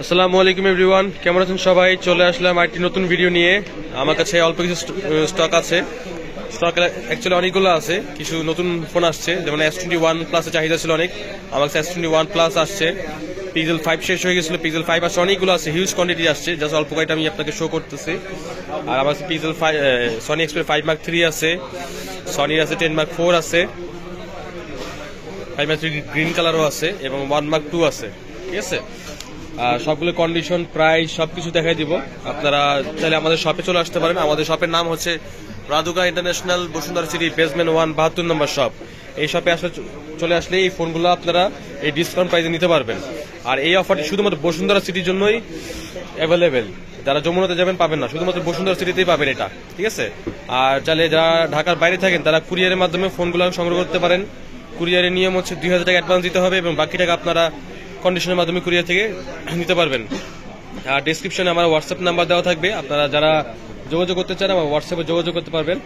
আসসালামু আলাইকুম এভরিওয়ান, কেমন আছেন সবাই? চলে আসলাম আরেকটি নতুন ভিডিও নিয়ে। আমার কাছে অল্প কিছু স্টক আছে। স্টক অ্যাকচুয়ালি অনেকগুলো আছে, কিছু নতুন ফোন আসছে, যেমন S21 প্লাসের চাহিদা ছিল অনেক, আমার কাছে S21 প্লাস আসছে। পিক্সেল 5 শেষ হয়ে গেছিল, পিক্সেল 5 আসছে, অনেকগুলো আছে, হিউজ কোয়ান্টিটি আসছে, জাস্ট অল্প কয়েকটা আমি আপনাকে শো করতেছি। আর আমার কাছে পিক্সেল 5 সনি এক্সপেরিয়া 5 মার্ক 3 আছে, সনির আছে 10 মার্ক 4 আছে, 5 মার্ক 3 গ্রিন কালারও আছে এবং 1 মার্ক 2 আছে। ঠিক আছে, সবগুলো কন্ডিশন প্রাইস সবকিছু দেখাই দিব। আপনারা চাইলে আমাদের শপে চলে আসতে পারেন। আমাদের শপের নাম হচ্ছে রাদুকা ইন্টারন্যাশনাল, বসুন্ধরা সিটি, বেসমেন্ট 1, 72 নম্বর শপ। এই শপে আসলে চলে আসলে এই ফোনগুলো আপনারা এই ডিসকাউন্ট প্রাইসে নিতে পারবেন। আর এই অফারটি শুধুমাত্র বসুন্ধরা সিটির জন্যই অ্যাভেলেবেল। যারা যমুনাতে যাবেন পাবেন না, শুধুমাত্র বসুন্ধরা সিটিতেই পাবেন এটা। ঠিক আছে, আর চাইলে যারা ঢাকার বাইরে থাকেন তারা কুরিয়ারের মাধ্যমে ফোনগুলো সংগ্রহ করতে পারেন। কুরিয়ারের নিয়ম হচ্ছে 2000 টাকা অ্যাডভান্স দিতে হবে এবং বাকি টাকা আপনারা কন্ডিশনের মাধ্যমে কুরিয়ার থেকে নিতে পারবেন। আর ডেসক্রিপশনে আমার হোয়াটসঅ্যাপ নাম্বার দেওয়া থাকবে, আপনারা যারা যোগাযোগ করতে চান আমার হোয়াটসঅ্যাপে যোগাযোগ করতে পারবেন।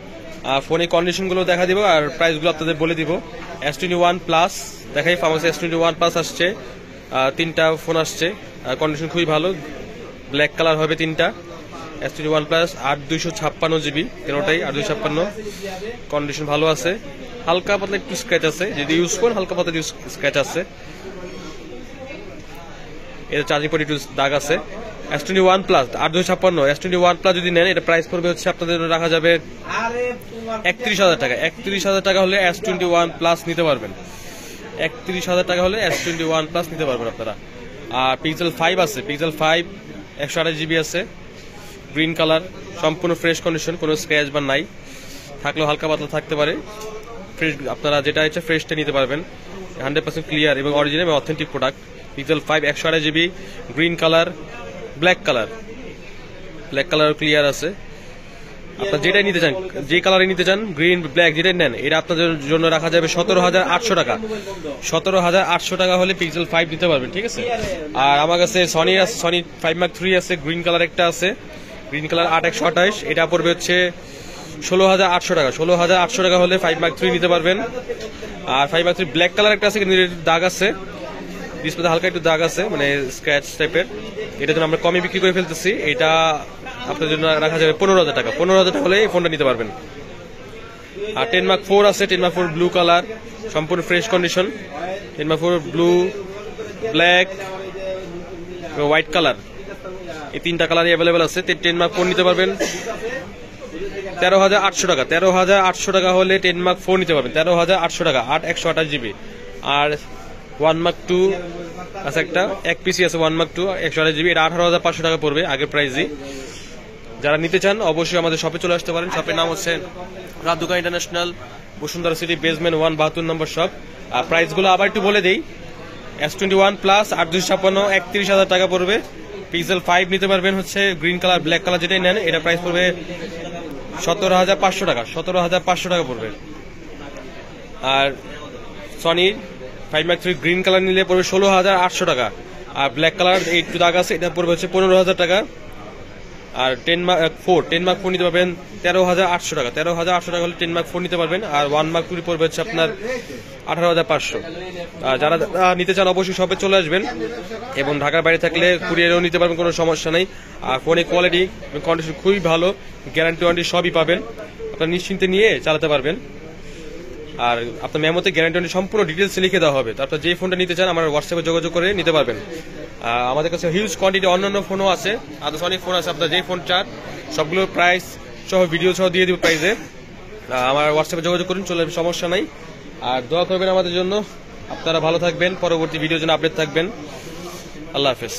ফোনে কন্ডিশনগুলো দেখা দিব আর প্রাইসগুলো আপনাদের বলে দিব। S21 প্লাস দেখাই, ফার্মাসি S21 প্লাস আসছে, 3টা ফোন আসছে, কন্ডিশন খুবই ভালো, ব্ল্যাক কালার হবে 3টা। S21 প্লাস 8256 GB, কেনটাই 8256, কন্ডিশন ভালো আছে, হালকা পাতলা একটু স্ক্র্যাচ আছে, যদি ইউজ করেন হালকা পাতলা একটু স্ক্র্যাচ আছে, এর চার্জিং পোর্টে একটু দাগ আছে। S21 প্লাস 8256, S21 প্লাস যদি নেন এটা প্রাইস পড়বে হচ্ছে আপনাদের রাখা যাবে 31,000 টাকা। 31,000 টাকা হলে S21 প্লাস নিতে পারবেন। 31,000 টাকা হলে S21 প্লাস নিতে পারবেন আপনারা। আর পিক্সেল 5 আছে, পিক্সেল 5 128 GB আছে, গ্রিন কালার, সম্পূর্ণ ফ্রেশ কন্ডিশন, কোনো স্ক্র্যাচ বা নাই, থাকলেও হালকা পাতলা থাকতে পারে। ফ্রেশ, আপনারা যেটা ইচ্ছা ফ্রেশটা নিতে পারবেন, 100% ক্লিয়ার এবং অরিজিনাল এবং authentic product. Pixel 5 128 GB, green colour, black colour clear আছে। আপনার যেটাই নিতে চান, যে কালারে নিতে চান, গ্রিন ব্ল্যাক যেটাই নেন, এটা আপনাদের জন্য রাখা যাবে 17,800 টাকা। 17,800 টাকা হলে পিক্সেল 5 নিতে পারবেন। ঠিক আছে, আর আমার কাছে সনি আছে, সনি 5 মার্ক 3 আছে, গ্রিন কালার একটা আছে, গ্রিন কালার 8128, এটা পড়বে হচ্ছে 16,800 টাকা। 16,800 টাকা হলে 5 মার্ক 3 নিতে পারবেন। আর 5 মার্ক 3 ব্ল্যাক কালার একটা আছে, কিন্তু দাগ আছে, ডিসপ্লেতে হালকা একটু দাগ আছে, মানে স্ক্র্যাচ টাইপের, এটার জন্য আমরা কমে বিক্রি করে ফেলতেছি। এটা আপনাদের জন্য রাখা যাবে 15,000 টাকা। 15,000 টাকা হলে এই ফোনটা নিতে পারবেন। আর 10 মার্ক 4 আছে, 10 মার্ক 4 ব্লু কালার, সম্পূর্ণ fresh condition, 10 mark 4 blue, black এবং হোয়াইট কালার, এই 3টা কালারই অ্যাভেলেবেল আছে। 10 মার্ক 4 নিতে পারবেন 13,800 টাকা। 13,800 টাকা হলে 10 মার্ক 4 নিতে পারবেন, 13,800 টাকা, 128 GB। আর 1 মার্ক 2 আছে, একটা এক পিসি আছে 1 মার্ক 2 128 GB, এটা 18,500 টাকা পড়বে আগের প্রাইসই। যারা নিতে চান অবশ্যই আমাদের শপে চলে আসতে পারেন। শপের নাম হচ্ছে রাদুকা ইন্টারন্যাশনাল, বসুন্ধরা সিটি, বেসমেন্ট 1, 72 নম্বর শপ। আর প্রাইসগুলো আবার একটু বলে দেই, S21 প্লাস 8256 31,000 টাকা পড়বে। পিক্সেল 5 নিতে পারবেন হচ্ছে গ্রিন কালার, ব্ল্যাক কালার যেটাই নেন, এটা প্রাইস পড়বে 17,500 টাকা। 17,500 টাকা পড়বে। আর সনির 5 মার্ক 3 গ্রিন কালার নিলে পড়বে 16,800 টাকা। আর ব্ল্যাক কালার একটু দাগ আছে, এটা পড়বে হচ্ছে 15,000 টাকা। আর 10 মার্ক 4 নিতে পারবেন 13,800 টাকা। 13,800 টাকা হলে 10 মার্ক 4 নিতে পারবেন। আর 1 মার্ক 2 পড়বে হচ্ছে আপনার 18,500। যারা নিতে চান অবশ্যই শপে চলে আসবেন এবং ঢাকার বাইরে থাকলে কুরিয়ারেও নিতে পারবেন, কোনো সমস্যা নেই। আর ফোনের কোয়ালিটি কন্ডিশন খুবই ভালো, গ্যারান্টি ওয়ারেন্টি সবই পাবেন, আপনারা নিশ্চিন্তে নিয়ে চালাতে পারবেন। আর আপনার মেমোতে গ্যারান্টি সম্পূর্ণ ডিটেলস লিখে দেওয়া হবে। তারপর যে ফোনটা নিতে চান আমার হোয়াটসঅ্যাপে যোগাযোগ করে নিতে পারবেন। আমাদের কাছে হিউজ কোয়ান্টিটি অন্যান্য ফোনও আছে, আদার্স অনেক ফোন আছে, আপনার যেই ফোন চান সবগুলোর প্রাইস সহ ভিডিও সহ দিয়ে দিব প্রাইসে। আমার হোয়াটসঅ্যাপে যোগাযোগ করুন, চলে সমস্যা নাই। আর দোয়া করবেন আমাদের জন্য। আপনারা ভালো থাকবেন, পরবর্তী ভিডিওর জন্য আপডেট থাকবেন। আল্লাহ হাফেজ।